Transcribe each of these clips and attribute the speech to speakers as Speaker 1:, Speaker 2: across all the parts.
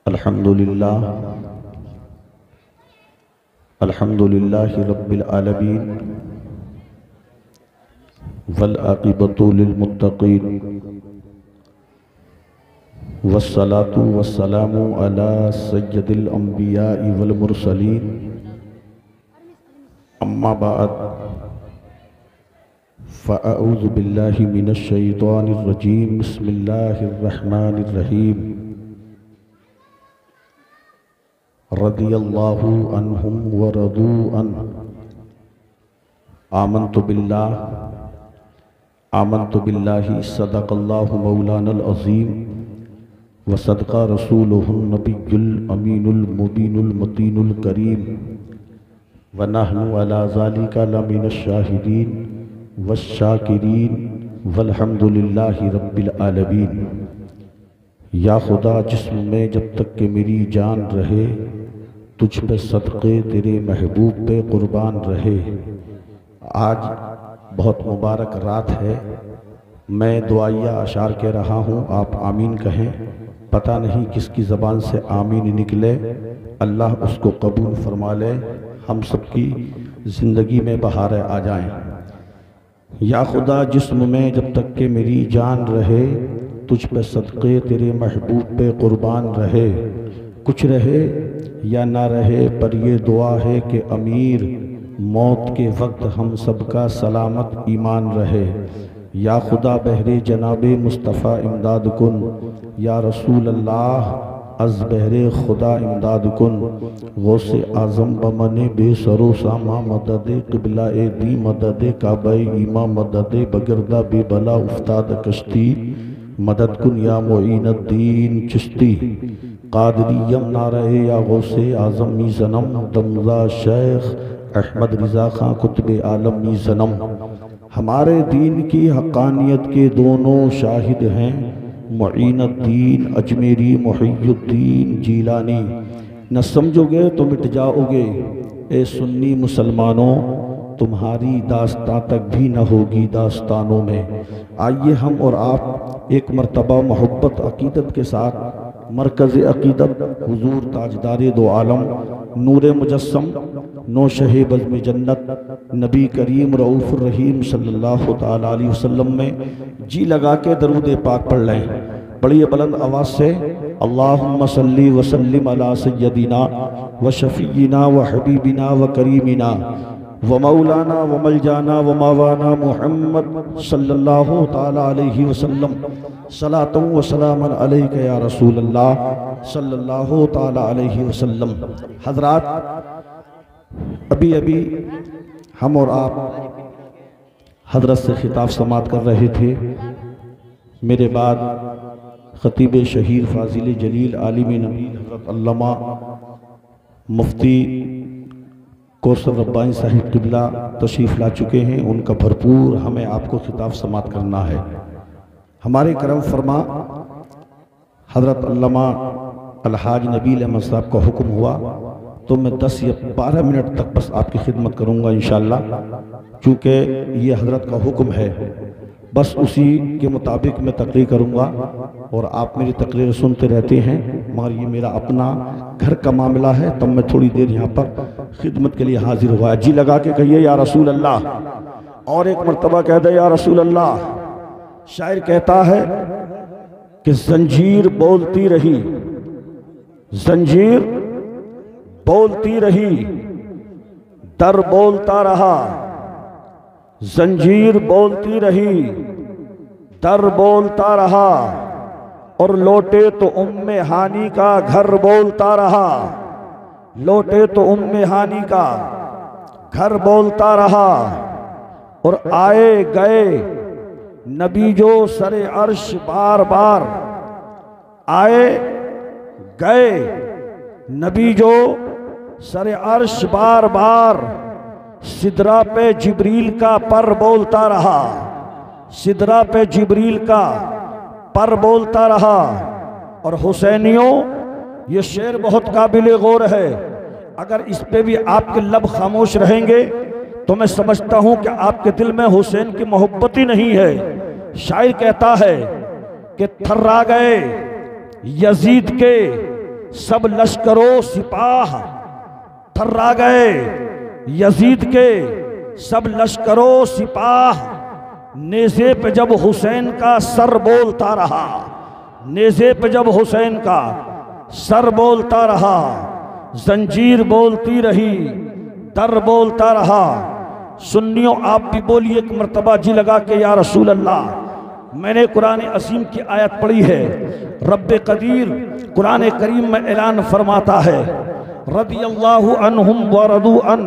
Speaker 1: अल्हम्दुलिल्लाह अल्हम्दुलिल्लाहि रब्बिल आलमीन वल आक़िबतु लिल मुत्तक़ीन वस्सलातु वस्सलामु अला सय्यदिल अंबिया'i वल मुरसलीन अम्मा बाद फ़अऊज़ु बिल्लाहि मिनश शैतानिर रजीम बिस्मिल्लाहिर रहमानिर रहीम रदियल्लाहु अन्हुम व रदू अन आमन्तु बिल्लाहि सदक़ल्लाहु मौलानल अज़ीम व सदक़ा रसूलुहुन नबियुल अमीनुल मुबीनुल मतीनुल करीम व नहनु अला ज़ालिका लमिनश शाहिदीन वश्शाकिरीन वल्हम्दुलिल्लाहि रब्बिल आलमीन। या खुदा, जिस्म में जब तक कि मेरी जान रहे, तुझ पे सदक़े तेरे महबूब पे कुर्बान रहे। आज बहुत मुबारक रात है। मैं दुआया अशार कह रहा हूँ, आप आमीन कहें। पता नहीं किसकी ज़बान से आमीन निकले, अल्लाह उसको कबूल फरमा ले, हम सबकी ज़िंदगी में बहारें आ जाएं। या खुदा, जिस्म में जब तक कि मेरी जान रहे, तुझ पे सदक़े तेरे महबूब पे कुर्बान रहे। कुछ रहे या ना रहे, पर ये दुआ है कि अमीर मौत के वक्त हम सबका सलामत ईमान रहे। या खुदा, बहरे जनाबे मुस्तफ़ा इमदाद कुन, या रसूल अल्लाह अज़ बहरे खुदा इमदाद कुन। गौसे आज़म बमने बेसरो सामा मदद क़िबला ए दी मदद काबे ईमा मदद बगिरदा बेबला उफ्ताद कश्ती मदद कुन या मोइनुद्दीन चिश्ती। कादरियम ना रहे या गौसे आज़म मी ज़नम दमज़ा शेख अहमद रिज़ा खां कुतुब आलम मी ज़नम। हमारे दीन की हक़ानियत के दोनों शाहिद हैं, मोइनुद्दीन अजमेरी मोहियुद्दीन जीलानी। न समझोगे तो मिट जाओगे ए सुन्नी मुसलमानों, तुम्हारी दास्तां तक भी न होगी दास्तानों में। आइए हम और आप एक मरतबा मोहब्बत अकीदत के साथ मरकज़ अकीदत हुजूर ताजदारे दो आलम नूर मुजस्सम नौशहे बज़्म जन्नत नबी करीम रऊफ़ुर रहीम सल्लल्लाहु ताला अलैहि वसल्लम में जी लगा के दरूद पाक पढ़ लें। बड़ी बुलंद आवाज़ से अल्लाहुम्मा सल्ली व सल्लिम अला सय्यदिना व शफ़ीना व हबीबिना व करीमिना व मौलाना व मलजाना व मावाना मुहम्मद सल्लल्लाहु ताला अलैहि वसल्लम सलातु व सलामन अलैका या रसूल अल्लाह सल्लल्लाहु ताला अलैहि वसल्लम। हज़रात, अभी अभी हम और आप हज़रत से खिताब समात कर रहे थे। मेरे बाद ख़तीब शहीर फ़ाज़िल जलील आलिम नबी हज़रत अल्लामा मुफ्ती कौसर रब्बानी साहिब क़िबला तशरीफ़ ला चुके हैं। उनका भरपूर हमें आपको खिताब समात करना है। हमारे करम फरमा हज़रत अल्लामा अलहाज नबील अहमद साहब का हुक्म हुआ तो मैं 10 या 12 मिनट तक बस आपकी खिदमत करूँगा इंशाअल्लाह, चूँकि ये हज़रत का हुक्म है। बस उसी के मुताबिक मैं तकरीर करूँगा और आप मेरी तकरीर सुनते रहते हैं, मगर ये मेरा अपना घर का मामला है, तब मैं थोड़ी देर यहाँ पर खिदमत के लिए हाजिर हुआ। जी लगा के कहिए या रसूल अल्लाह, और एक मरतबा कह दे या रसूल अल्लाह। शायर कहता है कि जंजीर बोलती रही, जंजीर बोलती रही, दर बोलता रहा। जंजीर बोलती रही, दर बोलता रहा, और लौटे तो उम्मे हानी का घर बोलता रहा। लौटे तो उम्मे हानी का घर बोलता रहा, और आए गए नबी जो सरे अर्श बार बार। आए गए नबी जो सरे अर्श बार बार, सिदरा पे जिब्रील का पर बोलता रहा। सिदरा पे जिब्रील का पर बोलता रहा। और हुसैनियों, ये शेर बहुत काबिल गौर है। अगर इस पे भी आपके लब खामोश रहेंगे तो मैं समझता हूं कि आपके दिल में हुसैन की मोहब्बत ही नहीं है। शायर कहता है कि थर्रा गए यजीद के सब लश्करों सिपाह थर्रा गए, यजीद के सब लश्करों सिपाह नेज़े पे जब हुसैन का सर बोलता रहा, नेज़े पे जब हुसैन का सर बोलता रहा, जंजीर बोलती रही, दर बोलता रहा। सुन्नियों आप भी बोलिए एक मर्तबा जी लगा के या रसूल अल्लाह। मैंने कुरान असीम की आयत पढ़ी है, रब्बे कदीर कुरान करीम में ऐलान फरमाता है, रदियल्लाहु अन्हुम व रदू अन।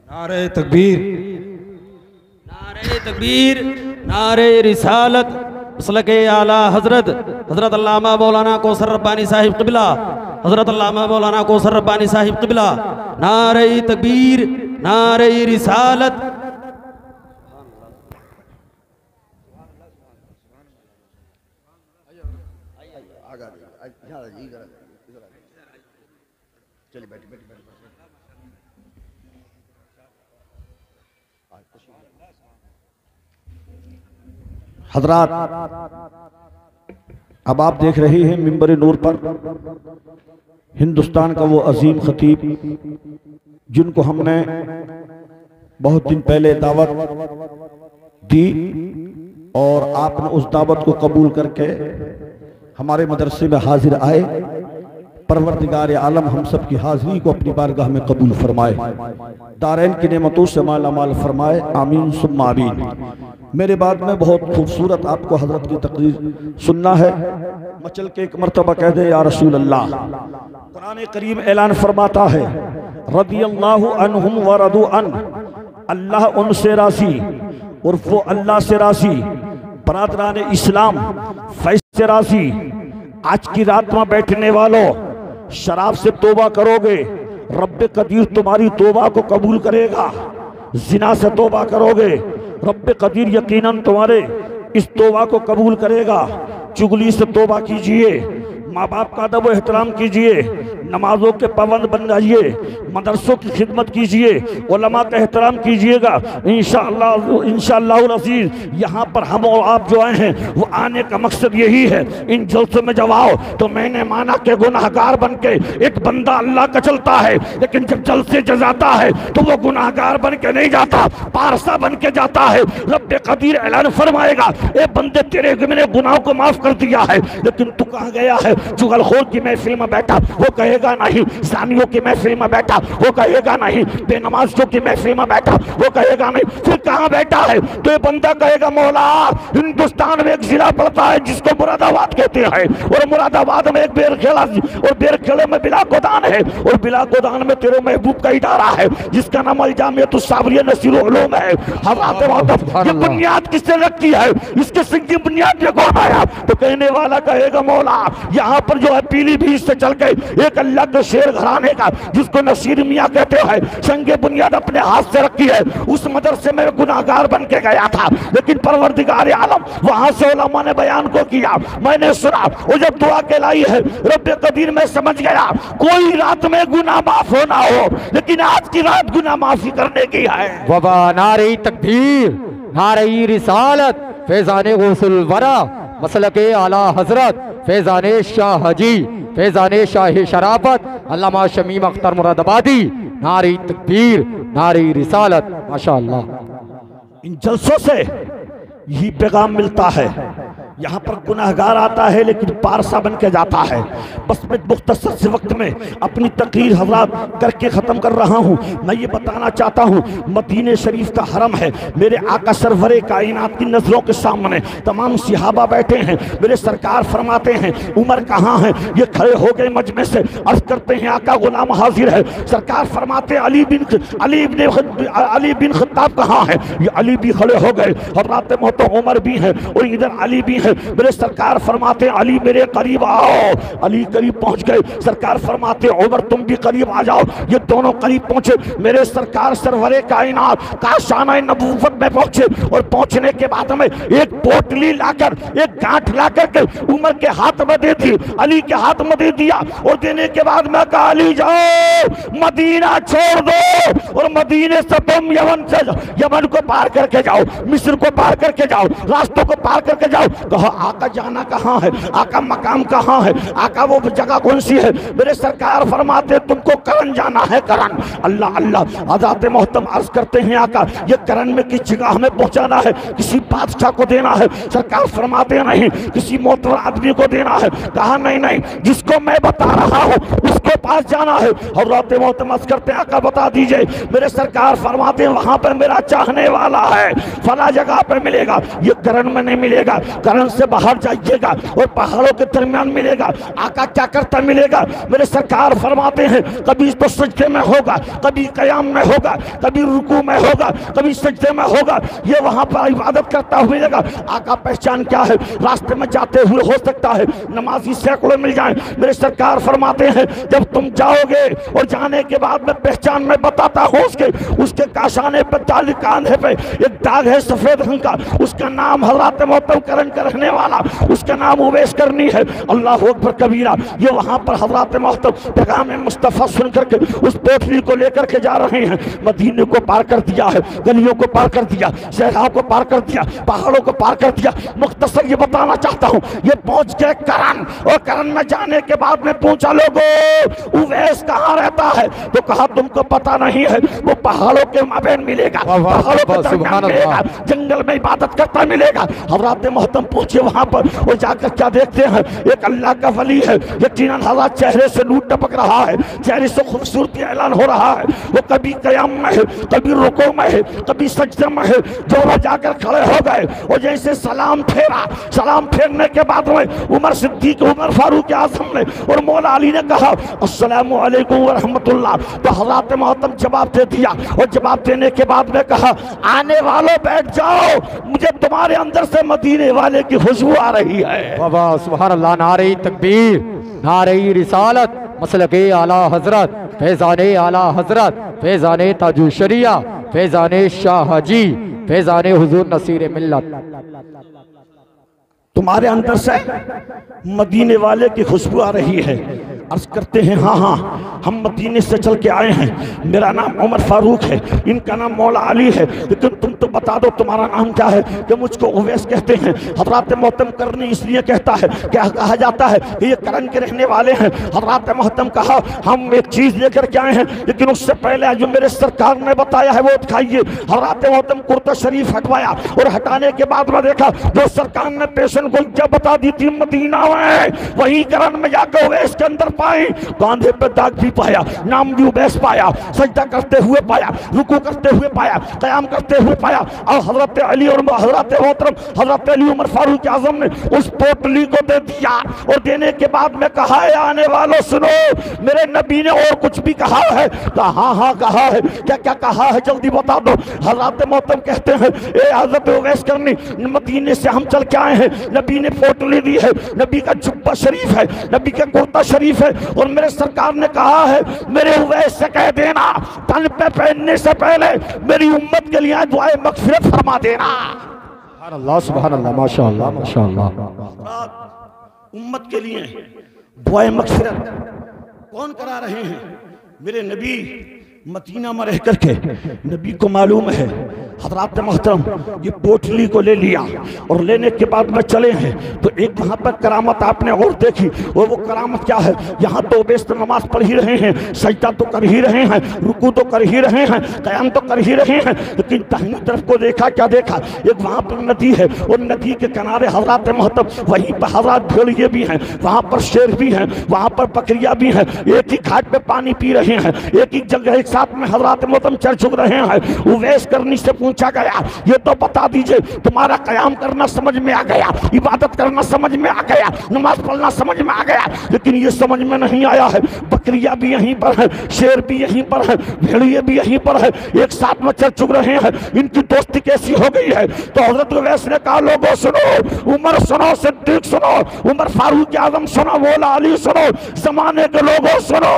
Speaker 2: नारे तकबीर, नारे तकबीर, नारे रिसालत, मसलके आला हजरत हजरत अल्लामा मौलाना कौसर रब्बानी साहिब क़िबला, हजरत अल्लामा मौलाना कौसर रब्बानी साहिब क़िबला। नारे तकबीर, नारे रिसालत।
Speaker 1: हजरात, अब आप देख रहे हैं मिंबर नूर पर हिंदुस्तान का वो अजीम खतीब जिनको हमने बहुत दिन पहले दावत दी और आपने उस दावत को कबूल करके हमारे मदरसे में हाजिर आए। परवरदिगार आलम हम सब की हाजिरी को अपनी बारगाह में कबूल फरमाए, दारैन की नेमतों से माला माल फरमाए, आमीन सुम्मा आमीन। मेरे बाद में बहुत खूबसूरत आपको हजरत की तकरीर सुनना है। मचल के एक मरतबा कह दे या रसूल अल्लाह। कुरान करीम ऐलान फरमाता है, रदियल्लाहु अन्हुम व रदू अन, अल्लाह उनसे राजी और वो अल्लाह से राजी। बरादरान इस्लाम फैज से राजी। आज की रात में बैठने वालों, शराब से तौबा करोगे, रब्बे कदीर तुम्हारी तौबा को कबूल करेगा। जिना से तौबा करोगे, रब्बे कदीर यकीनन तुम्हारे इस तौबा को कबूल करेगा। चुगली से तौबा कीजिए, माँ बाप का अदब व एहतराम कीजिए, नमाजों के पाबंद बन जाइए, मदरसों की खिदमत कीजिए, उलमा का एहतराम कीजिएगा। इंशाअल्लाह अज़ीज़ यहाँ पर हम और आप जो आए हैं वो आने का मकसद यही है। इन जलसों में जब आओ तो मैंने माना कि गुनाहगार बन के एक बंदा अल्लाह का चलता है, लेकिन जब जलसे जाता है तो वो गुनाहगार बन के नहीं जाता, पारसा बन के जाता है। रब्बे कदीर ऐलान फरमाएगा, ए बंदे तेरे मैंने गुनाहों को माफ कर दिया है, लेकिन तू कहाँ गया है? चुगलखोर की महफिल में बैठा, वो कहेगा नहीं। सानियों की महफिल में बैठा, वो कहेगा नहीं। बेनमाजियों की महफिल में बैठा, वो कहेगा नहीं। फिर कहाँ बैठा है? तो ये बंदा कहेगा, मौला हिंदुस्तान में एक जिला पड़ता है जिसको मुरादाबाद कहते हैं, और मुरादाबाद में एक बेरखेड़ा, और बेरखेड़े में बिलाकोदान है, और बिलाकोदान में तेरे महबूब का इदारा है जिसका नाम अलजामियत साबरिया नसीरुल उलूम है। ये बुनियाद किसने रखी है? इसके सिंह की बुनियाद ये कौन आया? तो कहने वाला कहेगा, मौला यहाँ पर जो है पीलीभीत से चल के एक अल्लाह के शेर घराने का जिसको नसीर मियाँ कहते हैं, संगे बुनियाद अपने हाथ से रखी है। उस मदरसे में गुनाहगार बन के गया था, लेकिन परवरदिगार आलम वहां से उलमा ने बयान को किया, मैंने सुना। वो जब दुआ के लाई है रब्बे कदीर में समझ गया कोई रात में गुनाह माफ होना हो, लेकिन आज की रात गुनाह माफी करने की है।
Speaker 2: वबा नारे तकबीर, नारे रिसालत, फैजाने गौसुल वरा, मसलके आला हजरत फैजाने शाह हजी, फैजाने शाह शराफत, अल्लामा शमीम अख्तर मुरादाबादी। नारी तकबीर, नारी रिसालत, माशाअल्लाह।
Speaker 1: इन जलसों से यही पैगाम मिलता है। यहाँ पर गुनाहगार आता है लेकिन पारसा बन के जाता है। बस मैं मुख्तसर से वक्त में अपनी तकरीर हज़रात करके ख़त्म कर रहा हूँ। मैं ये बताना चाहता हूँ, मदीने शरीफ का हरम है, मेरे आका सरवरे कायनात की नज़रों के सामने तमाम सिहाबा बैठे हैं। मेरे सरकार फरमाते हैं, उमर कहाँ है? ये खड़े हो गए मजमे से, अर्ज करते हैं आका गुलाम हाजिर है। सरकार फरमाते अली बिन खत्ताब कहाँ है? ये अली भी खड़े हो गए, हज़रात मोहतरम उमर भी हैं और इधर अली भी है। मेरे सरकार फरमाते अली मेरे करीब आओ, अली करीब पहुंच गए। सरकार फरमाते उमर तुम भी करीब आ जाओ। ये दोनों करीब पहुंचे। मेरे सरकार सरवरे कायनात का शाना नबूवत में पहुंचे और पहुंचने के बाद में एक पोटली लाकर, एक गांठ लाकर के उमर के हाथ में दे दी, अली के हाथ में दे दिया और देने के बाद मैं कहा अली जाओ मदीना छोड़ दो और मदीने से तुम यमन को पार करके जाओ, मिस्र को पार करके जाओ, रास्तों को पार करके जाओ। कहा आका जाना कहाँ है, आका मकाम कहाँ है, आका वो जगह कौन सी है। मेरे सरकार फरमाते तुमको करन जाना है, करन। अल्लाह अल्लाह। हज़रत मोहतरम अर्ज करते हैं आका ये करन में किस जगह हमें पहुंचाना है, किसी बादशाह को देना है। सरकार फरमाते नहीं किसी मोहतरम आदमी को देना है। कहा नहीं नहीं, जिसको मैं बता रहा हूँ उसके पास जाना है। हज़रत मोहतरम अर्ज करते हैं आका बता दीजिए। मेरे सरकार फरमाते हैं वहां पर मेरा चाहने वाला है, फला जगह पर मिलेगा। ये करन में नहीं मिलेगा, करन से बाहर जाइएगा और पहाड़ों के दरमियान मिलेगा। आका क्या करता मिलेगा। मेरे सरकार फरमाते हैं कभी तो सजदे में होगा, कभी कयाम में होगा, कभी रुकू में होगा, कभी सजदे में होगा। ये वहां पर इबादत करता हुआ मिलेगा। आका पहचान क्या है, रास्ते में जाते हुए हो सकता है नमाजी सैकड़ों मिल जाए। मेरे सरकार फरमाते हैं जब तुम जाओगे और जाने के बाद में पहचान में बताता हूँ उसके काशाने पर ताली कांधे पे एक दाग है सफेद रंग का, उसका नाम हज़रत मोहतरम करन का रहने वाला, उसका नाम उवैस करनी है। अल्लाह अकबर कबीरा। ये वहां पर हज़रत मोहतरम पैगाम मुस्तफ़ा सुन करके उस पोटली को लेकर के जा रहे हैं। मदीने को पार कर दिया है, गलियों को पार कर दिया, सहराओं को पार कर दिया, पहाड़ों को पार कर दिया। मुख्तसर ये बताना चाहता हूँ ये पहुंच गए करन। और करन में जाने के बाद में पूछा लोगों उवैस कहाँ रहता है, तो कहा तुमको पता नहीं है, वो पहाड़ों के माबेन मिलेगा, पहाड़ों के दरमियान मिलेगा, जंगल में इबादत करता मिलेगा। हज़रत मोहतरम पूछे वहां पर और जाकर क्या देखते हैं एक अल्लाह का वली है। यकीनन हज़रत चेहरे से नूर टपक रहा है, चेहरे से खूबसूरती ऐलान हो रहा है। वो कभी कयाम में है, कभी रुकू में है, कभी सजदे में है। दोनों जाकर खड़े हो गए और जैसे सलाम फेरा, सलाम फेरने के बाद में उमर सिद्दीक, उमर फारूक आज़म ने और मौला अली ने कहा अस्सलामु अलैकुम व रहमतुल्लाह। तो हज़रत मोहतरम जवाब दे दिया और जवाब देने के बाद में कहा आने वालों बैठ जाओ, मुझे तुम्हारे अंदर से मदीने वाले की खुशबू आ रही है।
Speaker 3: वाह सुभान अल्लाह। नारे तकबीर, नारे रिसालत, मसलके आला हजरत, फैजाने आला हजरत, फैजाने ताजु शरिया, फैजाने शाह हाजी, फैजाने हुजूर नसीर मिल्लत।
Speaker 1: तुम्हारे अंदर से मदीने वाले की खुशबू आ रही है। अर्ज करते हैं हाँ हाँ हम मदीने से चल के आए हैं, मेरा नाम उमर फारूक है, इनका नाम मौला अली है, लेकिन तुम तो बता दो तुम्हारा नाम क्या है। कि मुझको उवैस कहते हैं। हज़रत मोहतरम करनी इसलिए कहता है, क्या कहा जाता है कि ये करन के रहने वाले हैं। हज़रत मोहतरम कहा हम एक चीज़ लेकर के आए हैं, लेकिन उससे पहले जो मेरे सरकार ने बताया है वो दिखाइए। हज़रत मोहतरम कुर्ता शरीफ हटवाया और हटाने के बाद में देखा जो सरकार ने पेशेंट को क्या बता दी थी मदीना में, वही करन में जाकर उवैस के अंदर पाई। कांधे पे दाग भी पाया, नाम भी उवैस पाया, सजदा करते हुए पाया, रुकू करते हुए पाया, कयाम करते हुए पाया। और हज़रत अली और हज़रत मोहतरम हज़रत अली उमर फारूक आज़म ने उस पोटली को दे दिया और देने के बाद में कहा है आने वालों सुनो, मेरे नबी ने और कुछ भी कहा है। कहा हाँ हाँ कहा है। क्या क्या कहा है जल्दी बता दो। हज़रत मोहतरम कहते हैं ए हज़रत उवैस करनी, मदीने से हम चल के आए हैं, नबी ने पोटली दी है, नबी का जुब्बा शरीफ है, नबी का कुर्ता शरीफ है, और मेरे सरकार ने कहा है मेरे उवैस से कह देना तन पे पहनने से पहले मेरी उम्मत के लिए दुआए मगफिरत फरमा देना।
Speaker 3: सुभान अल्लाह, सुभान अल्लाह, माशाअल्लाह माशाअल्लाह।
Speaker 1: उम्मत के लिए दुआए मगफिरत कौन करा रहे हैं? मेरे नबी मदीना में रह करके नबी को मालूम है हज़रत मोहतरम ये पोटली को ले लिया और लेने के बाद में चले हैं तो एक वहाँ पर करामत आपने और देखी। और वो करामत क्या है? यहाँ तो उवैस नमाज पढ़ ही रहे हैं, सजदा तो कर ही रहे हैं, रुकू तो कर ही रहे हैं, क़याम तो कर ही रहे हैं, लेकिन दाहिनी तरफ को देखा, क्या देखा? एक वहाँ पर नदी है और नदी के किनारे हज़रत मोहतरम, वहीं पर हज़रत भेड़िए भी हैं, वहाँ पर शेर भी हैं, वहाँ पर बकरियाँ भी हैं, एक ही घाट पे पानी पी रहे हैं, एक ही जगह एक साथ में हज़रत मोहतरम चल चुक रहे हैं। उवैस करनी से पूछा गया ये तो बता दीजिए तुम्हारा कयाम करना समझ में आ गया, इबादत करना समझ में आ गया, नमाज पढ़ना समझ में आ गया, लेकिन ये समझ में नहीं आया है बकरियां भी यहीं पर है, शेर भी यहीं पर है, भेड़िए भी यहीं पर है, एक साथ में चल चुक रहे हैं, इनकी दोस्ती कैसी हो गई है? तो हज़रत उवैस ने कहा लोगों सुनो, उमर सुनो, सिद्दीक सुनो, उमर फारूक आज़म सुनो, मौला अली सुनो, जमाने के लोगों सुनो,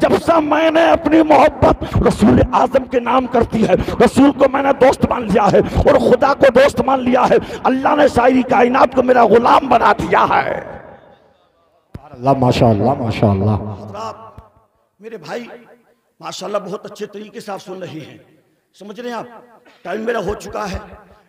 Speaker 1: जब से मैंने अपनी मोहब्बत रसूल आज़म के नाम करती है, रसूल को मैंने दोस्त मान लिया है और खुदा को दोस्त मान लिया है, अल्लाह ने सारी कायनात को मेरा गुलाम बना दिया है।
Speaker 3: अल्लाह माशाअल्लाह माशाअल्लाह।
Speaker 1: मेरे भाई माशाअल्लाह बहुत अच्छे तरीके से आप सुन रहे हैं, समझ रहे हैं आप? टाइम मेरा हो चुका है,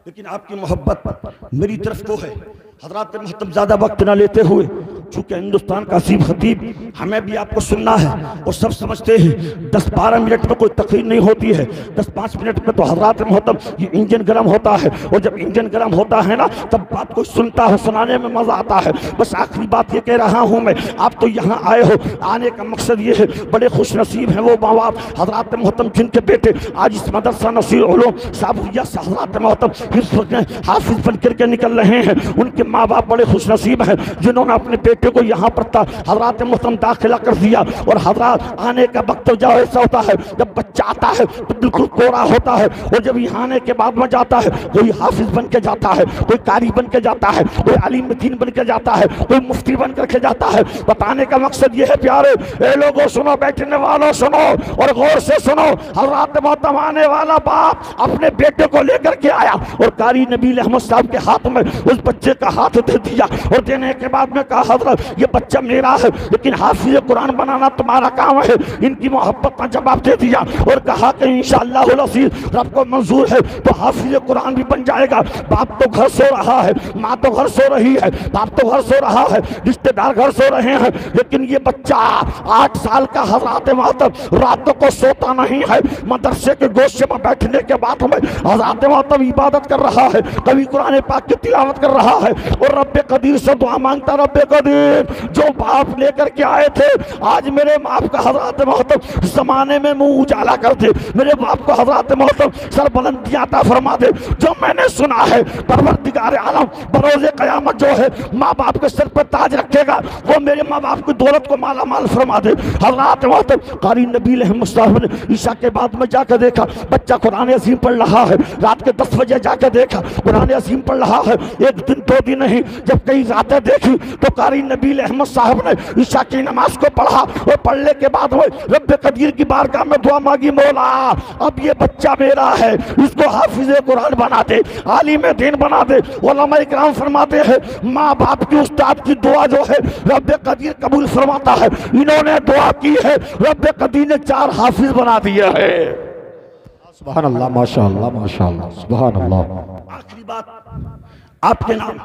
Speaker 1: लेकिन आपकी मोहब्बत मेरी तरफ को है हजरात महतम ज़्यादा वक्त ना लेते हुए, चूँकि हिंदुस्तान का असीम खतीब, हमें भी आपको सुनना है और सब समझते हैं 10-12 मिनट में कोई तकरीर नहीं होती है, 10-5 मिनट में तो हजरात महतम ये इंजन गर्म होता है, और जब इंजन गर्म होता है ना तब बात कोई सुनता है, सुनाने में मज़ा आता है। बस आखिरी बात ये कह रहा हूँ मैं, आप तो यहाँ आए हो, आने का मकसद ये है, बड़े खुश नसीब हैं वो माँ बाप हजरात महतम जिनके बेटे आज इस मदरसा नसीर उलूम साबरिया से हजरात महतम हाफिज बन करके निकल रहे हैं। उनके माँ बाप बड़े खुश नसीब हैं जिन्होंने अपने बेटे को यहाँ पर हजरात महतम दाखिला कर दिया। और हजरात आने का वक्त जो ऐसा होता है, जब बच्चा आता है तो बिल्कुल कोरा होता है, और जब यहाँ आने के बाद में जाता है, कोई हाफिज बन के जाता है, कोई कारी बन के जाता है, कोई अलीम दीन बन के जाता है, कोई मुफ्ती बन करके जाता है। बताने का मकसद ये है प्यारे ए लोगों, सुनो, बैठने वालों सुनो और गौर से सुनो, हजरात महतम आने वाला बाप अपने बेटे को लेकर के आया और कारी नबील अहमद साहब के हाथ में उस बच्चे का हाथ दे दिया, और देने के बाद में कहा हजरत ये बच्चा मेरा है, लेकिन हाफिज कुरान बनाना तुम्हारा काम है। इनकी मोहब्बत का जवाब दे दिया और कहा कि इंशाअल्लाह रब को मंजूर है तो हाफिज कुरान भी बन जाएगा। बाप तो घर सो रहा है, माँ तो घर सो रही है, बाप तो घर सो रहा है, रिश्तेदार घर सो रहे हैं, लेकिन ये बच्चा 8 साल का हजरात महतम रातों को सोता नहीं है। मदरसे के गोशे में बैठने के बाद में हजरात महतम इबादत कर रहा है, कभी कुरान पाक की तिलावत कर रहा है और रब्बे कदीर से दुआ मांगता, रब्बे कदीर जो बाप लेकर के आए थे आज मेरे बाप का हजरात महतम जमाने में मुंह उजाला कर दे, मेरे बाप को हजरात महतम सर बुलंदियां अता फरमा दे। जो मैंने सुना है परवरदिगार आलम बरोज़े क़यामत जो है माँ बाप के सर पर ताज रखेगा, वो मेरे माँ बाप की दौलत को माला माल फरमा दे। हजरात महतम कारी नबील अहमद साहब ने ईशा के बाद में जाकर देखा बच्चा कुरान अज़ीम पढ़ रहा है, रात के 10 बजे जाकर देखा कुरान अज़ीम पढ़ रहा है। एक दिन 2 दिन नहीं, जब कई रातें देखी तो कारी नबील अहमद साहब ने ईशा की नमाज को पढ़ा और पढ़ने के बाद में रब्बे कदीर की बारगाह में दुआ मांगी, मौला अब ये बच्चा मेरा है, इसको हाफिज कुरान बना दे, आलिम दीन बना दे। उलमा इकराम फरमाते हैं माँ बाप की उस्ताद की दुआ जो है रब्बे कदीर कबूल फरमाता है। इन्होंने दुआ की है, रब्बे कदीर ने 4 हाफिज बना दिया है।
Speaker 3: सुभान अल्लाह, माशाअल्लाह, माशाअल्लाह, सुभान अल्लाह।
Speaker 1: आखिरी बात आपके नाम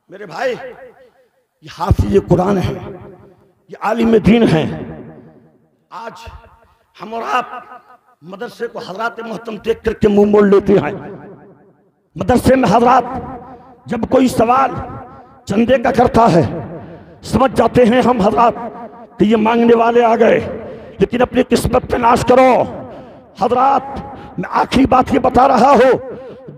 Speaker 1: मेरे भाई, ये हाफिज कुरान है, ये आलिम दीन है। आज हम और आप मदरसे को हजरात महतम देख करके मुंह मोड़ लेते हैं। मदरसे में हजरात जब कोई सवाल चंदे का करता है समझ जाते हैं हम हजरात कि ये मांगने वाले आ गए, लेकिन अपनी किस्मत पे नाश करो। हजरात मैं आखिरी बात ये बता रहा हूँ,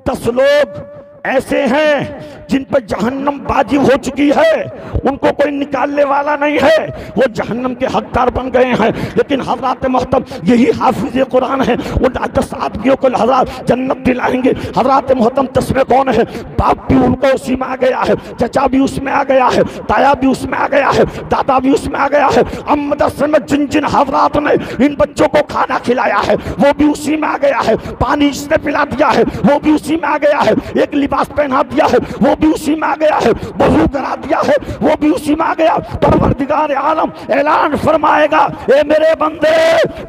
Speaker 1: 10 लोग ऐसे हैं जिन पर जहन्नम वाजिब हो चुकी है, उनको कोई निकालने वाला नहीं है, वो जहन्नम के हकदार बन गए हैं। लेकिन हजरात महतम यही हाफिज कुरान है, उन 10 आदमियों को हजरात जन्नत दिलाएंगे। हजरात महतम 10 में कौन है? बाप भी उनको उसी में आ गया है, चचा भी उसमें आ गया है, ताया भी उसमें आ गया है, दादा भी उसमें आ गया है। अब मदरसे में जिन जिन हजरात ने इन बच्चों को खाना खिलाया है वो भी उसी में आ गया है, पानी जिसने पिला दिया है वो भी उसी में आ गया है, एक लिबास पहना दिया है वो भी उसी में आ गया है, वजू करा दिया है वो भी उसी में आ गया। परवरदिगार आलम ऐलान फरमाएगा, ए मेरे बंदे,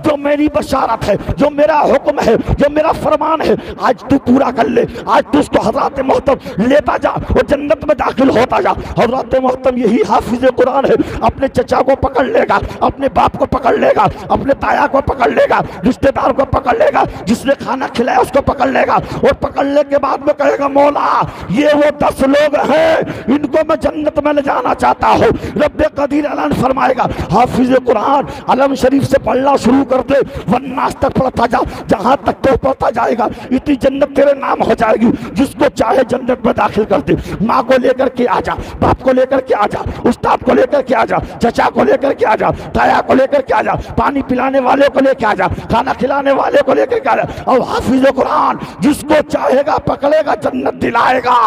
Speaker 1: जो मेरी बशारत है, जो मेरा हुक्म है, जो मेरा फरमान है, आज तू पूरा कर ले, आज तू उसको हजरत महतम लेता जा और जन्नत में दाखिल होता जा। हजरत महतम यही हाफिज कुरान है, अपने चचा को पकड़ लेगा, अपने बाप को पकड़ लेगा, अपने ताया को पकड़ लेगा, रिश्तेदार को पकड़ लेगा, जिसने खाना खिलाया उसको पकड़ लेगा, और पकड़ने के बाद में कहेगा मौला ये वो 10 लोग हैं इनको मैं जन्नत में ले जाना चाहता हूँ। रब्बे कदीर ऐलान फरमाएगा, हाफिज कुरान अलम शरीफ से पढ़ना शुरू कर दे, वन्नास तक पढ़ता जा, जहाँ तक तो पढ़ता जाएगा इतनी जन्नत तेरे नाम हो जाएगी। जिसको चाहे जन्नत में दाखिल कर दे। माँ को लेकर के आ जा, बाप को लेकर के आ जा, उस्ताद को लेकर के आ जा, चचा को लेकर के आ जा, ताया को लेकर के आ जा, पानी पिलाने वाले को लेकर आ जा, खाना खिलाने वाले को लेकर के आ जा। और हाफिज कुरान जिसको चाहेगा पकड़ेगा, जन्नत दिलाएगा।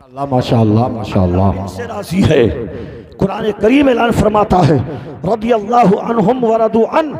Speaker 3: अल्लाह माशाअल्लाह, माशाअल्लाह
Speaker 1: से राजी है। कुरान करीम ऐलान फरमाता है, रदियल्लाहु अन्हुम व रदू अन,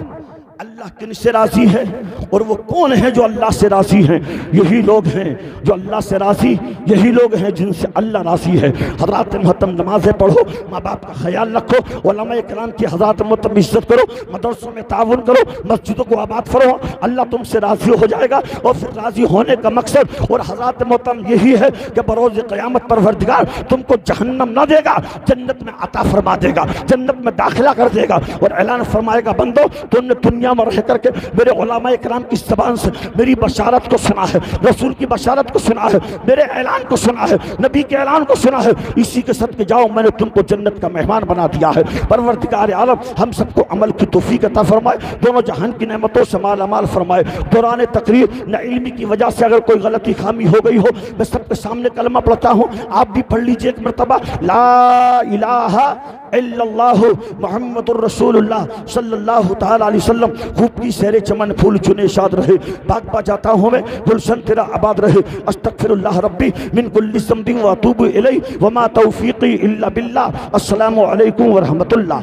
Speaker 1: अल्लाह किन से राजी है और वो कौन है जो अल्लाह से राजी हैं? यही लोग हैं जो अल्लाह से राजी, यही लोग हैं जिनसे अल्लाह राजी है। हज़रात मोहतरम, नमाज़ें पढ़ो, माँ बाप का ख्याल रखो, उलमा इकराम की हज़रात मोहतरम इज्जत करो, मदरसों में ताउन करो, मस्जिदों को आबाद फरो, अल्लाह तुमसे राजी हो जाएगा। और फिर राजी होने का मकसद और हज़रात मोहतरम यही है कि बरोज़ क़यामत परवरदिगार तुमको जहन्नम न देगा, जन्नत में अता फरमा देगा, जन्नत में दाखिला कर देगा और ऐलान फरमाएगा, बंदो तुमने दुनिया में रह करके मेरे उलमा इकराम की ज़बान से मेरी बशारत को सुना है, रसूल की बशारत को सुना है, मेरे ऐलान को सुना है, नबी के ऐलान को सुना है, इसी के सदके जाओ, मैंने तुमको जन्नत का मेहमान बना दिया है। परवरदिगार आलम हम सबको अमल की तौफीक अता फरमाए, दोनों जहान की नेमतों से मालामाल फरमाए। दौरान तकरीर न इल्मी की वजह से अगर कोई गलती खामी हो गई हो, मैं सबके सामने कलमा पढ़ता हूँ, आप भी पढ़ लीजिए एक मरतबा, ला इलाहा इल्लल्लाहु मुहम्मदुर रसूलुल्लाह सल्लल्लाहु तआला अलैहि वसल्लम। खूब की सहरे चमन फूल चुने शाद रहे, बाग जाता हूँ मैं, गुलशन तेरा आबाद रहे। अस्तगफिरुल्लाह रब्बी मिन कुल्ली ज़ंबिन व अतूबु इलैहि व मा तौफीक़ी इल्ला बिल्लाह। अस्सलामु अलैकुम व रहमतुल्लाह।